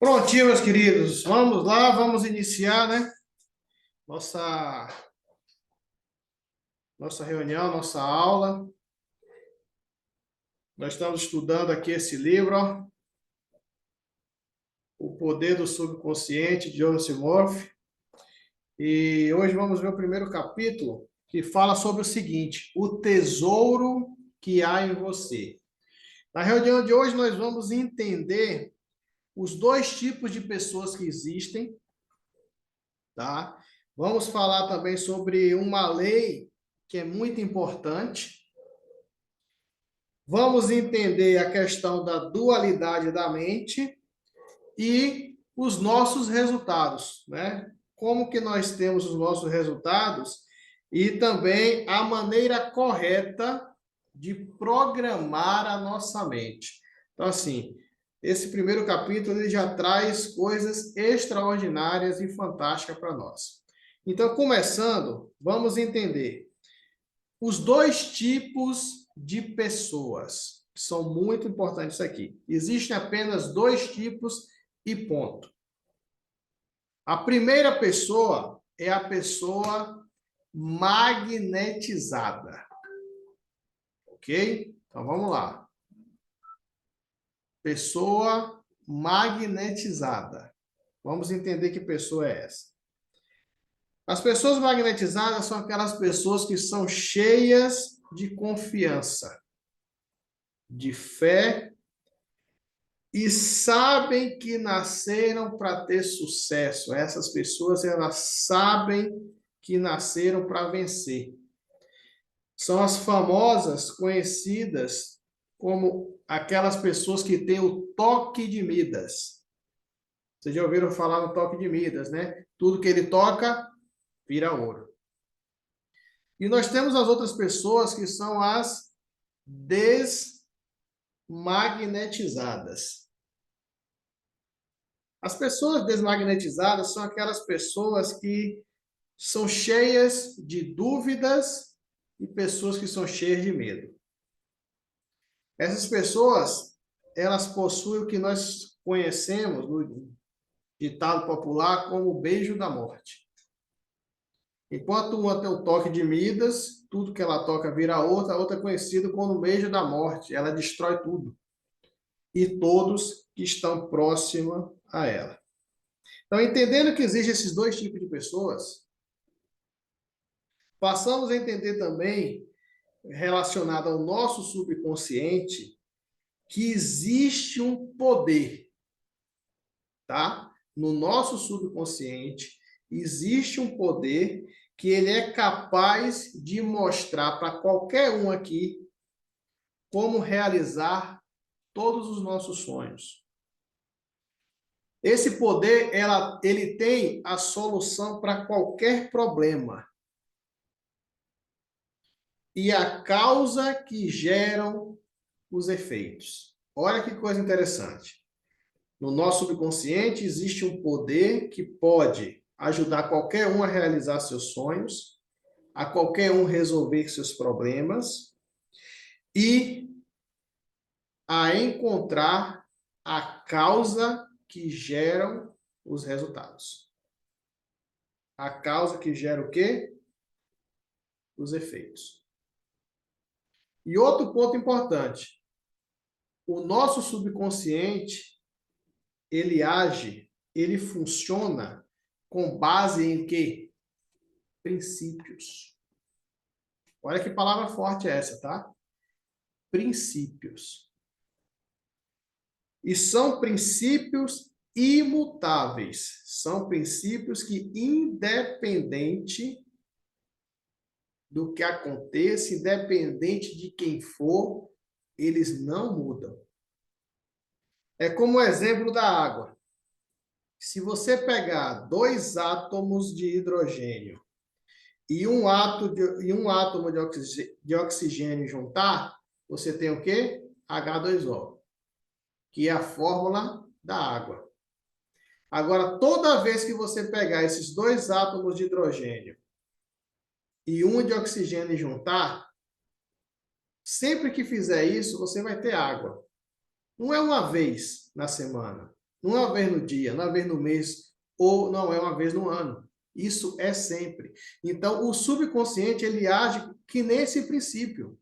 Prontinho, meus queridos. Vamos lá, vamos iniciar, né? Nossa, nossa reunião, nossa aula. Nós estamos estudando aqui esse livro, ó, O Poder do Subconsciente, de Joseph Murphy. E hoje vamos ver o primeiro capítulo, que fala sobre o seguinte: o tesouro que há em você. Na reunião de hoje, nós vamos entender os dois tipos de pessoas que existem, tá? Vamos falar também sobre uma lei que é muito importante. Vamos entender a questão da dualidade da mente e os nossos resultados, né? Como que nós temos os nossos resultados e também a maneira correta de programar a nossa mente. Então, assim, esse primeiro capítulo ele já traz coisas extraordinárias e fantásticas para nós. Então, começando, vamos entender os dois tipos de pessoas. São muito importantes aqui. Existem apenas dois tipos e ponto. A primeira pessoa é a pessoa magnetizada. Ok? Então, vamos lá. Pessoa magnetizada. Vamos entender que pessoa é essa. As pessoas magnetizadas são aquelas pessoas que são cheias de confiança, de fé e sabem que nasceram para ter sucesso. Essas pessoas, elas sabem que nasceram para vencer. São as famosas, conhecidas como aquelas pessoas que têm o toque de Midas. Vocês já ouviram falar no toque de Midas, né? Tudo que ele toca, vira ouro. E nós temos as outras pessoas que são as desmagnetizadas. As pessoas desmagnetizadas são aquelas pessoas que são cheias de dúvidas e pessoas que são cheias de medo. Essas pessoas, elas possuem o que nós conhecemos no ditado popular como o beijo da morte. Enquanto uma tem o toque de Midas, tudo que ela toca vira outra, a outra é conhecida como o beijo da morte. Ela destrói tudo. E todos que estão próximos a ela. Então, entendendo que existem esses dois tipos de pessoas, passamos a entender também, relacionado ao nosso subconsciente, que existe um poder, tá? No nosso subconsciente, existe um poder que ele é capaz de mostrar para qualquer um aqui como realizar todos os nossos sonhos. Esse poder, ele tem a solução para qualquer problema. E a causa que geram os efeitos. Olha que coisa interessante. No nosso subconsciente existe um poder que pode ajudar qualquer um a realizar seus sonhos, a qualquer um resolver seus problemas e a encontrar a causa que geram os resultados. A causa que gera o quê? Os efeitos. E outro ponto importante. O nosso subconsciente, ele age, ele funciona com base em quê? Princípios. Olha que palavra forte é essa, tá? Princípios. E são princípios imutáveis. São princípios que, independente do que aconteça, independente de quem for, eles não mudam. É como o exemplo da água. Se você pegar dois átomos de hidrogênio e um átomo de oxigênio juntar, você tem o quê? H2O, que é a fórmula da água. Agora, toda vez que você pegar esses dois átomos de hidrogênio e um de oxigênio juntar, sempre que fizer isso, você vai ter água. Não é uma vez na semana, Não é uma vez no dia, não é uma vez no mês, ou não é uma vez no ano. Isso é sempre. Então, o subconsciente, ele age que nesse princípio.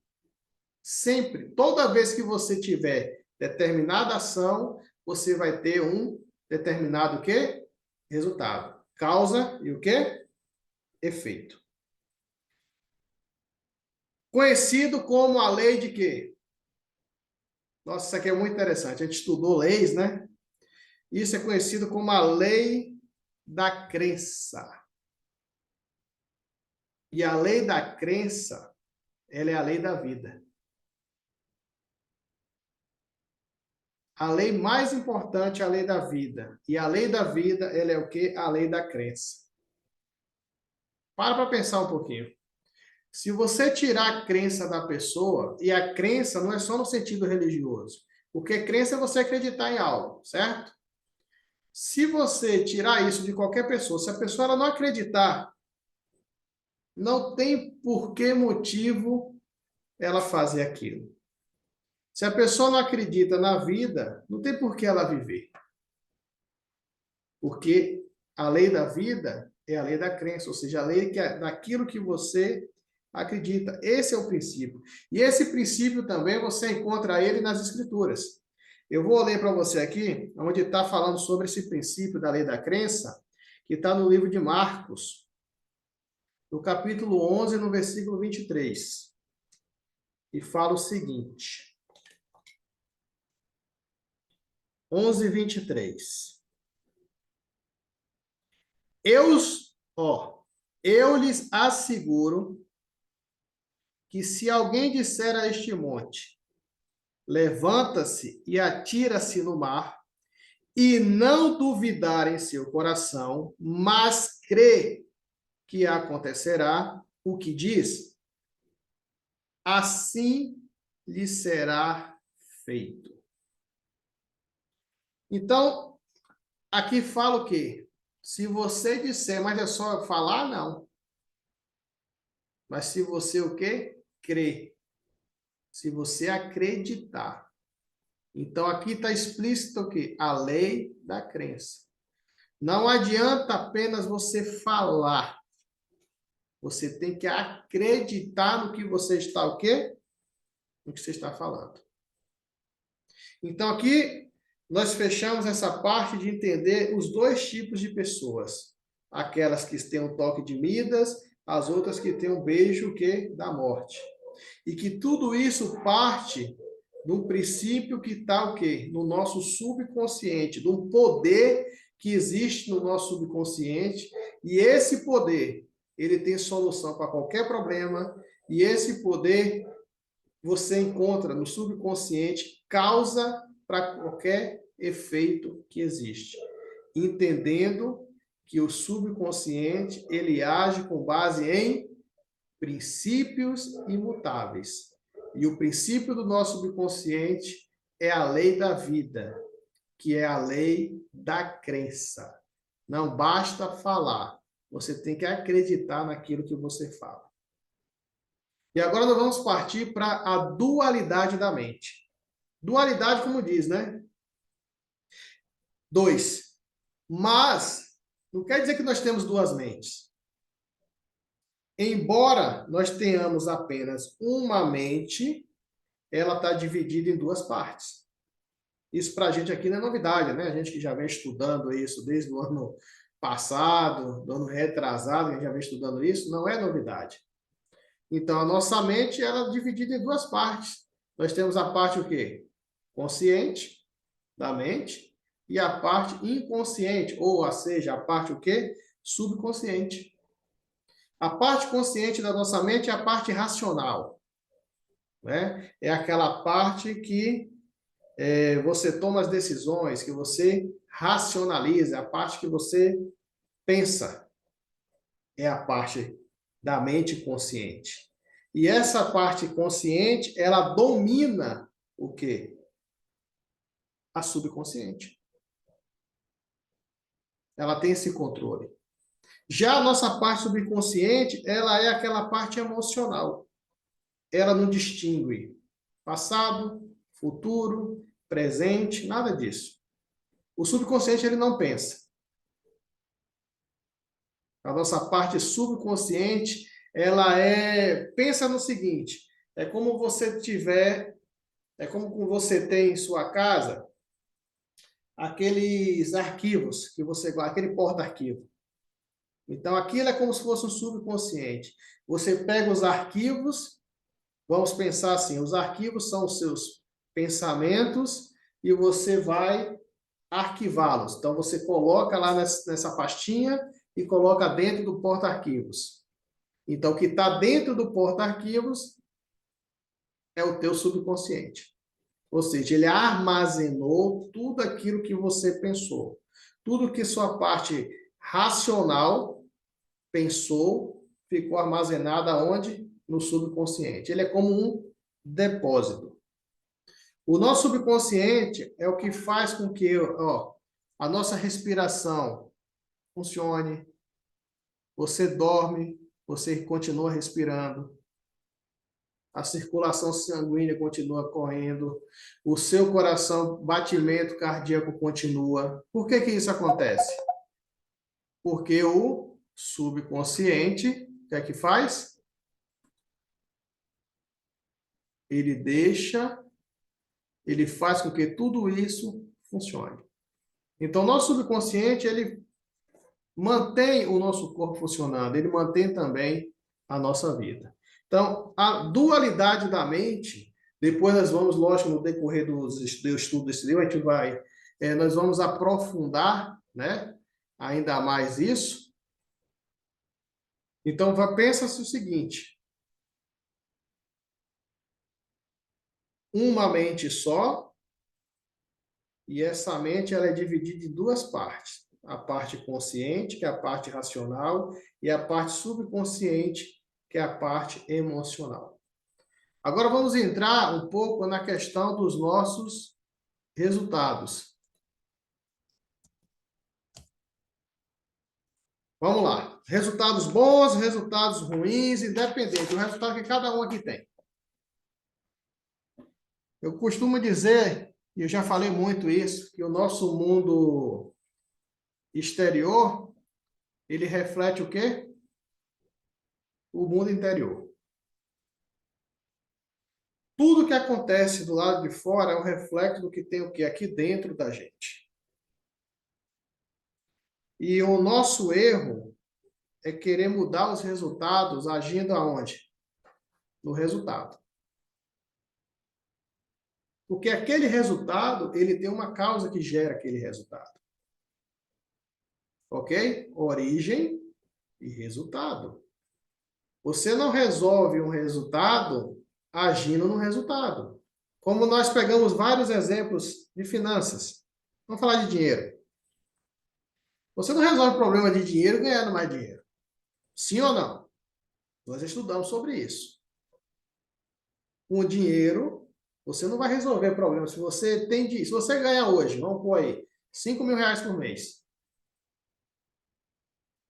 Sempre. Toda vez que você tiver determinada ação, você vai ter um determinado o quê? Resultado. Causa e o quê? Efeito. Conhecido como a lei de quê? Nossa, isso aqui é muito interessante. A gente estudou leis, né? Isso é conhecido como a lei da crença. E a lei da crença, ela é a lei da vida. A lei mais importante é a lei da vida. E a lei da vida, ela é o quê? A lei da crença. Para pensar um pouquinho. Se você tirar a crença da pessoa, e a crença não é só no sentido religioso, porque crença é você acreditar em algo, certo? Se você tirar isso de qualquer pessoa, se a pessoa ela não acreditar, não tem por que motivo ela fazer aquilo. Se a pessoa não acredita na vida, não tem por que ela viver. Porque a lei da vida é a lei da crença, ou seja, a lei daquilo que você acredita. Esse é o princípio. E esse princípio também você encontra ele nas Escrituras. Eu vou ler para você aqui, onde está falando sobre esse princípio da lei da crença, que está no livro de Marcos, no capítulo 11, no versículo 23. E fala o seguinte. 11, 23. Eu lhes asseguro que se alguém disser a este monte, levanta-se e atira-se no mar, e não duvidar em seu coração, mas crê que acontecerá o que diz, assim lhe será feito. Então, aqui fala o quê? Se você disser, mas é só falar, não. Mas se você o quê? Crer. Se você acreditar. Então, aqui está explícito o quê? A lei da crença. Não adianta apenas você falar. Você tem que acreditar no que você está o quê? No que você está falando. Então, aqui nós fechamos essa parte de entender os dois tipos de pessoas. Aquelas que têm um toque de Midas, as outras que têm um beijo o quê? Da morte. E que tudo isso parte do princípio que está o quê? No nosso subconsciente, do poder que existe no nosso subconsciente, e esse poder, ele tem solução para qualquer problema, e esse poder você encontra no subconsciente causa para qualquer efeito que existe. Entendendo que o subconsciente, ele age com base em princípios imutáveis. E o princípio do nosso subconsciente é a lei da vida, que é a lei da crença. Não basta falar, você tem que acreditar naquilo que você fala. E agora nós vamos partir para a dualidade da mente. Dualidade, como diz, né? Dois. Mas não quer dizer que nós temos duas mentes. Embora nós tenhamos apenas uma mente, ela está dividida em duas partes. Isso para a gente aqui não é novidade, né? A gente que já vem estudando isso desde o ano passado, do ano retrasado, a gente já vem estudando isso, não é novidade. Então, a nossa mente, ela é dividida em duas partes. Nós temos a parte o quê? Consciente da mente e a parte inconsciente, ou seja, a parte o quê? Subconsciente. A parte consciente da nossa mente é a parte racional, né? É aquela parte que você toma as decisões, que você racionaliza, a parte que você pensa. É a parte da mente consciente. E essa parte consciente, ela domina o quê? A subconsciente. Ela tem esse controle. Já a nossa parte subconsciente, ela é aquela parte emocional. Ela não distingue passado, futuro, presente, nada disso. O subconsciente, ele não pensa. A nossa parte subconsciente, ela pensa no seguinte, é como você tiver, é como você tem em sua casa aqueles arquivos que você guarda, aquele porta-arquivo. Então, aquilo é como se fosse um subconsciente. Você pega os arquivos, vamos pensar assim, os arquivos são os seus pensamentos e você vai arquivá-los. Então, você coloca lá nessa pastinha e coloca dentro do porta-arquivos. Então, o que está dentro do porta-arquivos é o teu subconsciente. Ou seja, ele armazenou tudo aquilo que você pensou. Tudo que sua parte racional pensou ficou armazenado aonde? No subconsciente. Ele é como um depósito. O nosso subconsciente é o que faz com que a nossa respiração funcione. Você dorme, você continua respirando. A circulação sanguínea continua correndo, o seu coração, batimento cardíaco continua. Por que que isso acontece? Porque o subconsciente, o que é que faz? Ele faz com que tudo isso funcione. Então, nosso subconsciente, ele mantém o nosso corpo funcionando, ele mantém também a nossa vida. Então, a dualidade da mente, depois nós vamos, lógico, no decorrer do estudo desse livro, nós vamos aprofundar, né, ainda mais isso. Então, pensa-se o seguinte, uma mente só, e essa mente ela é dividida em duas partes. A parte consciente, que é a parte racional, e a parte subconsciente, que é a parte emocional. Agora vamos entrar um pouco na questão dos nossos resultados. Vamos lá. Resultados bons, resultados ruins, independente. O resultado que cada um aqui tem. Eu costumo dizer, e eu já falei muito isso, que o nosso mundo exterior, ele reflete o quê? O mundo interior. Tudo que acontece do lado de fora é um reflexo do que tem o que aqui dentro da gente. E o nosso erro é querer mudar os resultados agindo aonde? No resultado. Porque aquele resultado, ele tem uma causa que gera aquele resultado. Ok? Origem e resultado. Você não resolve um resultado agindo no resultado. Como nós pegamos vários exemplos de finanças. Vamos falar de dinheiro. Você não resolve o problema de dinheiro ganhando mais dinheiro. Sim ou não? Nós estudamos sobre isso. Com o dinheiro, você não vai resolver o problema. Se você ganha hoje, vamos pôr aí, 5 mil reais por mês,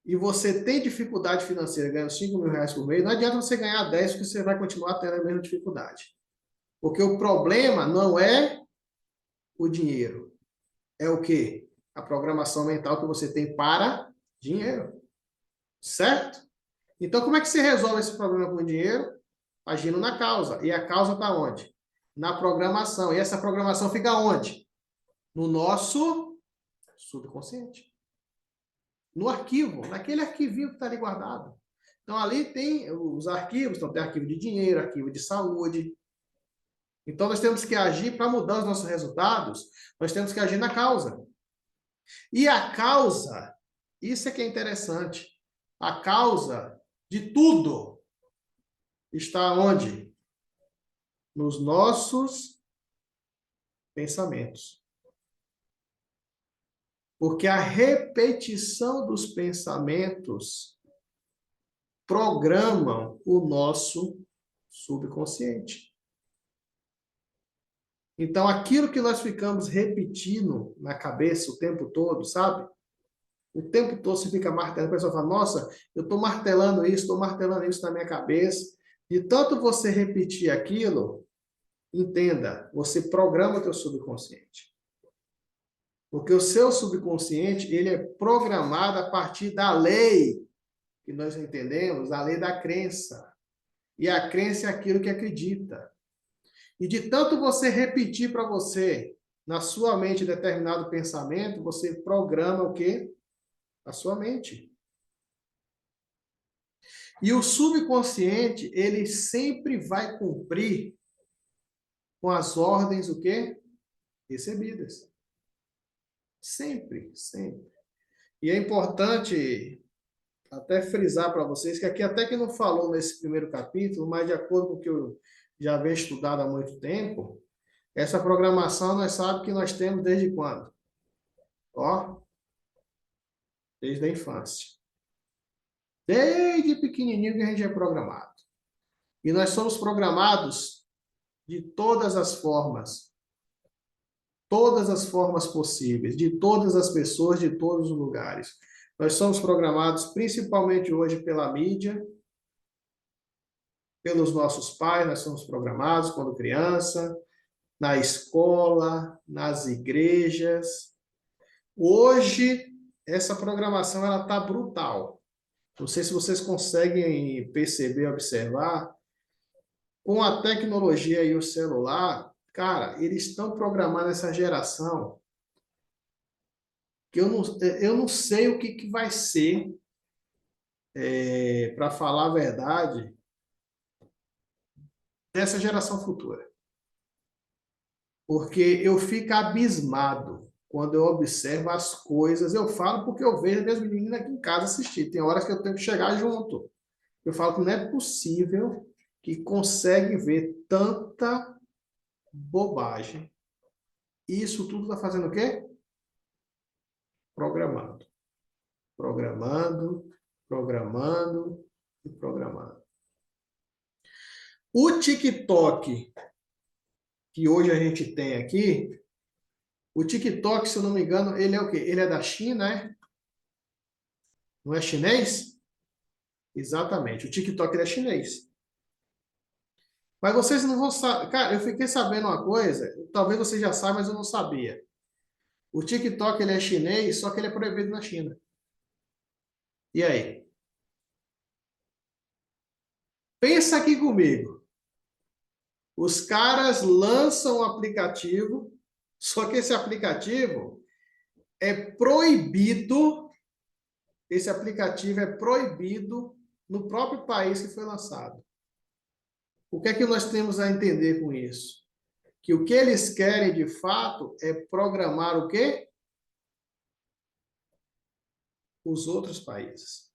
e você tem dificuldade financeira ganhando 5 mil reais por mês, não adianta você ganhar 10, porque você vai continuar tendo a mesma dificuldade. Porque o problema não é o dinheiro. É o quê? A programação mental que você tem para dinheiro. Certo? Então, como é que você resolve esse problema com o dinheiro? Agindo na causa. E a causa está onde? Na programação. E essa programação fica onde? No nosso subconsciente. No arquivo, naquele arquivinho que está ali guardado. Então, ali tem os arquivos, então tem arquivo de dinheiro, arquivo de saúde. Então, nós temos que agir para mudar os nossos resultados, nós temos que agir na causa. E a causa, isso é que é interessante, a causa de tudo está onde? Nos nossos pensamentos. Porque a repetição dos pensamentos programam o nosso subconsciente. Então, aquilo que nós ficamos repetindo na cabeça o tempo todo, sabe? O tempo todo você fica martelando, a pessoa fala, nossa, eu estou martelando isso na minha cabeça. De tanto você repetir aquilo, entenda, você programa o teu subconsciente. Porque o seu subconsciente, ele é programado a partir da lei que nós entendemos, a lei da crença. E a crença é aquilo que acredita. E de tanto você repetir para você, na sua mente, determinado pensamento, você programa o quê? A sua mente. E o subconsciente, ele sempre vai cumprir com as ordens, o quê? Recebidas. Sempre, sempre. E é importante até frisar para vocês que aqui até que não falou nesse primeiro capítulo, mas de acordo com o que eu já venho estudado há muito tempo, essa programação nós sabemos que nós temos desde quando? Ó, desde a infância. Desde pequenininho que a gente é programado. E nós somos programados de todas as formas possíveis, de todas as pessoas, de todos os lugares. Nós somos programados principalmente hoje pela mídia, pelos nossos pais, nós somos programados quando criança, na escola, nas igrejas. Hoje, essa programação ela está brutal. Não sei se vocês conseguem perceber, observar, com a tecnologia e o celular, cara, eles estão programando essa geração que eu não sei o que vai ser, para falar a verdade, dessa geração futura. Porque eu fico abismado quando eu observo as coisas. Eu falo porque eu vejo as meninas aqui em casa assistir. Tem horas que eu tenho que chegar junto. Eu falo que não é possível que consegue ver tanta bobagem. Isso tudo está fazendo o quê? Programando. Programando, programando e programando. O TikTok que hoje a gente tem aqui, o TikTok, se eu não me engano, ele é o quê? Ele é da China, é? Não é chinês? Exatamente. O TikTok ele é chinês. Mas vocês não vão saber. Cara, eu fiquei sabendo uma coisa, talvez vocês já saibam, mas eu não sabia. O TikTok ele é chinês, só que ele é proibido na China. E aí? Pensa aqui comigo. Os caras lançam um aplicativo, só que esse aplicativo é proibido, esse aplicativo é proibido no próprio país que foi lançado. O que é que nós temos a entender com isso? Que o que eles querem, de fato, é programar o quê? Os outros países.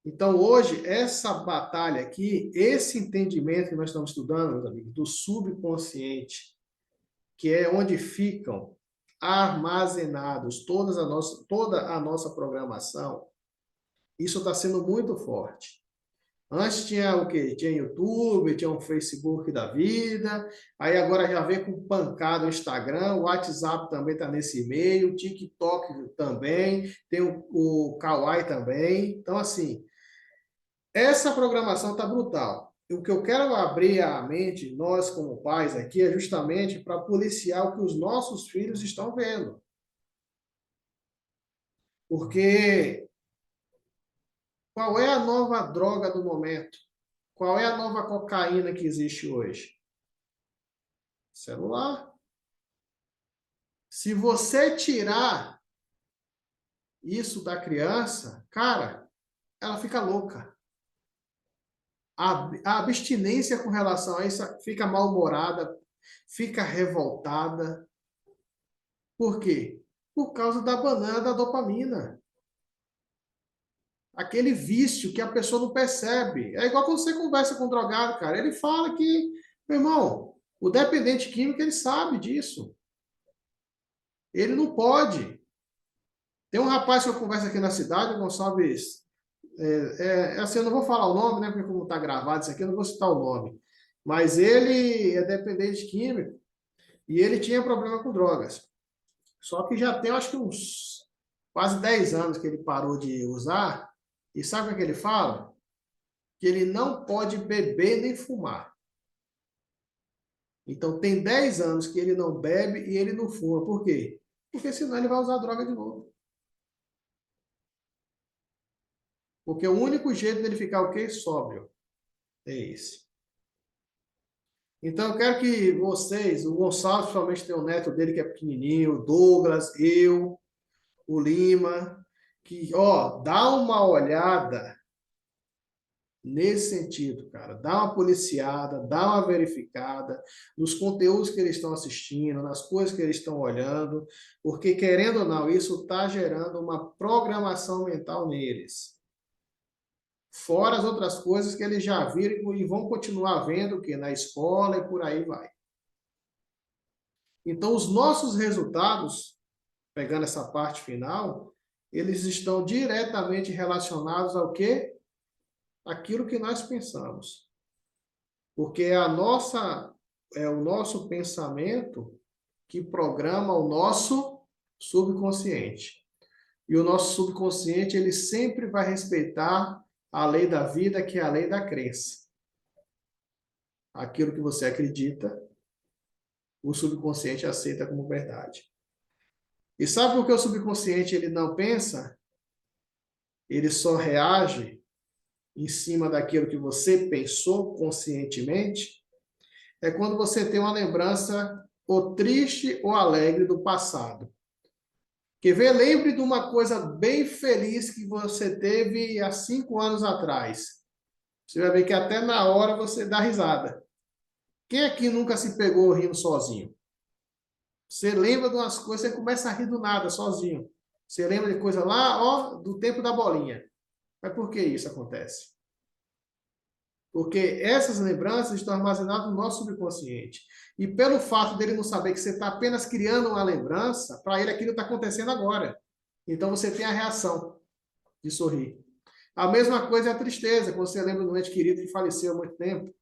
Então, hoje, essa batalha aqui, esse entendimento que nós estamos estudando, meus amigos, do subconsciente, que é onde ficam armazenados toda a nossa programação, isso está sendo muito forte. Antes tinha o quê? Tinha YouTube, tinha um Facebook da vida, aí agora já vem com pancada o Instagram, o WhatsApp também está nesse meio, o TikTok também, tem o Kawaii também. Então, assim, essa programação está brutal. O que eu quero abrir a mente, nós como pais aqui, é justamente para policiar o que os nossos filhos estão vendo. Porque qual é a nova droga do momento? Qual é a nova cocaína que existe hoje? Celular. Se você tirar isso da criança, cara, ela fica louca. A abstinência com relação a isso fica mal-humorada, fica revoltada. Por quê? Por causa da banana da dopamina. Aquele vício que a pessoa não percebe. É igual quando você conversa com um drogado, cara. Ele fala que, meu irmão, o dependente químico, ele sabe disso. Ele não pode. Tem um rapaz que eu converso aqui na cidade, o Gonçalves. Assim, eu não vou falar o nome, né? Porque como está gravado isso aqui, eu não vou citar o nome. Mas ele é dependente químico e ele tinha problema com drogas. Só que já tem, acho que uns quase 10 anos que ele parou de usar. E sabe o que ele fala? Que ele não pode beber nem fumar. Então, tem 10 anos que ele não bebe e ele não fuma. Por quê? Porque senão ele vai usar droga de novo. Porque o único jeito dele ficar o quê? Sóbrio. É esse. Então, eu quero que vocês, o Gonçalo, principalmente tem um neto dele que é pequenininho, o Douglas, eu, o Lima, que, ó, dá uma olhada nesse sentido, cara. Dá uma policiada, dá uma verificada nos conteúdos que eles estão assistindo, nas coisas que eles estão olhando, porque, querendo ou não, isso está gerando uma programação mental neles. Fora as outras coisas que eles já viram e vão continuar vendo que na escola e por aí vai. Então, os nossos resultados, pegando essa parte final, eles estão diretamente relacionados ao quê? Aquilo que nós pensamos. Porque é o nosso pensamento que programa o nosso subconsciente. E o nosso subconsciente, ele sempre vai respeitar a lei da vida, que é a lei da crença. Aquilo que você acredita, o subconsciente aceita como verdade. E sabe por que o subconsciente ele não pensa? Ele só reage em cima daquilo que você pensou conscientemente? É quando você tem uma lembrança ou triste ou alegre do passado. Quer ver? Lembre de uma coisa bem feliz que você teve há 5 anos atrás. Você vai ver que até na hora você dá risada. Quem aqui nunca se pegou rindo sozinho? Você lembra de umas coisas, você começa a rir do nada, sozinho. Você lembra de coisa lá, ó, do tempo da bolinha. Mas por que isso acontece? Porque essas lembranças estão armazenadas no nosso subconsciente. E pelo fato dele não saber que você está apenas criando uma lembrança, para ele aquilo está acontecendo agora. Então você tem a reação de sorrir. A mesma coisa é a tristeza, quando você lembra de um ente querido que faleceu há muito tempo.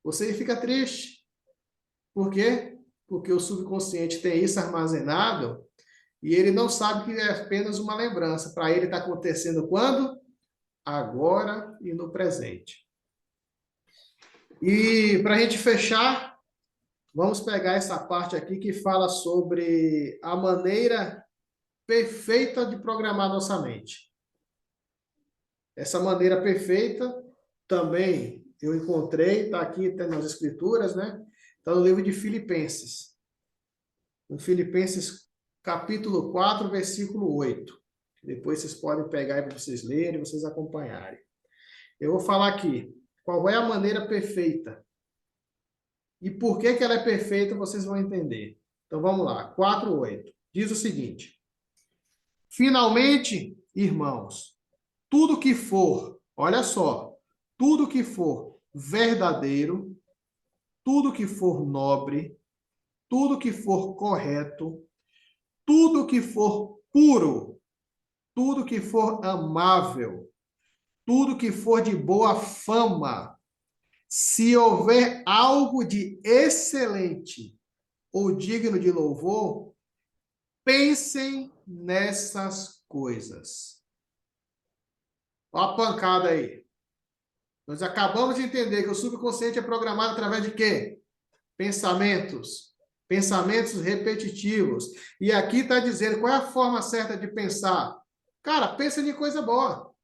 Você fica triste. Por quê? Porque o subconsciente tem isso armazenado e ele não sabe que é apenas uma lembrança. Para ele está acontecendo quando? Agora e no presente. E para a gente fechar, vamos pegar essa parte aqui que fala sobre a maneira perfeita de programar nossa mente. Essa maneira perfeita também eu encontrei, está aqui tá nas escrituras, né? Está no livro de Filipenses. No Filipenses capítulo 4, versículo 8. Depois vocês podem pegar aí para vocês lerem, vocês acompanharem. Eu vou falar aqui, qual é a maneira perfeita? E por que ela é perfeita, vocês vão entender. Então vamos lá, 4:8. Diz o seguinte: finalmente, irmãos, tudo que for, olha só, tudo que for verdadeiro, tudo que for nobre, tudo que for correto, tudo que for puro, tudo que for amável, tudo que for de boa fama, se houver algo de excelente ou digno de louvor, pensem nessas coisas. Olha a pancada aí. Nós acabamos de entender que o subconsciente é programado através de quê? Pensamentos. Pensamentos repetitivos. E aqui está dizendo qual é a forma certa de pensar. Cara, pensa em coisa boa.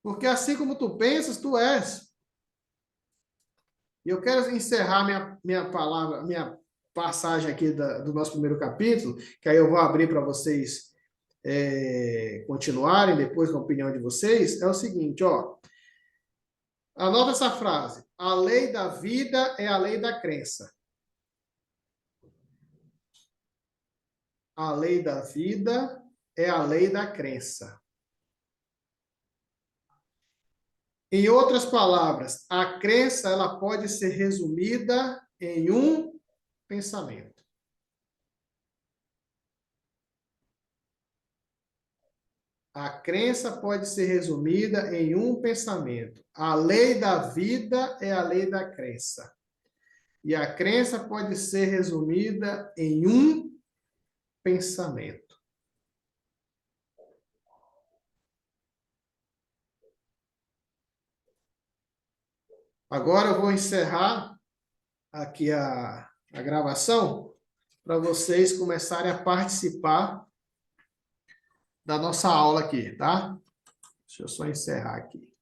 Porque assim como tu pensas, tu és. E eu quero encerrar minha palavra, minha passagem aqui do nosso primeiro capítulo, que aí eu vou abrir para vocês continuarem depois com a opinião de vocês. É o seguinte, ó. Anota essa frase. A lei da vida é a lei da crença. A lei da vida é a lei da crença. Em outras palavras, a crença ela pode ser resumida em um pensamento. A crença pode ser resumida em um pensamento. A lei da vida é a lei da crença. E a crença pode ser resumida em um pensamento. Agora eu vou encerrar aqui a gravação para vocês começarem a participar da nossa aula aqui, tá? Deixa eu só encerrar aqui.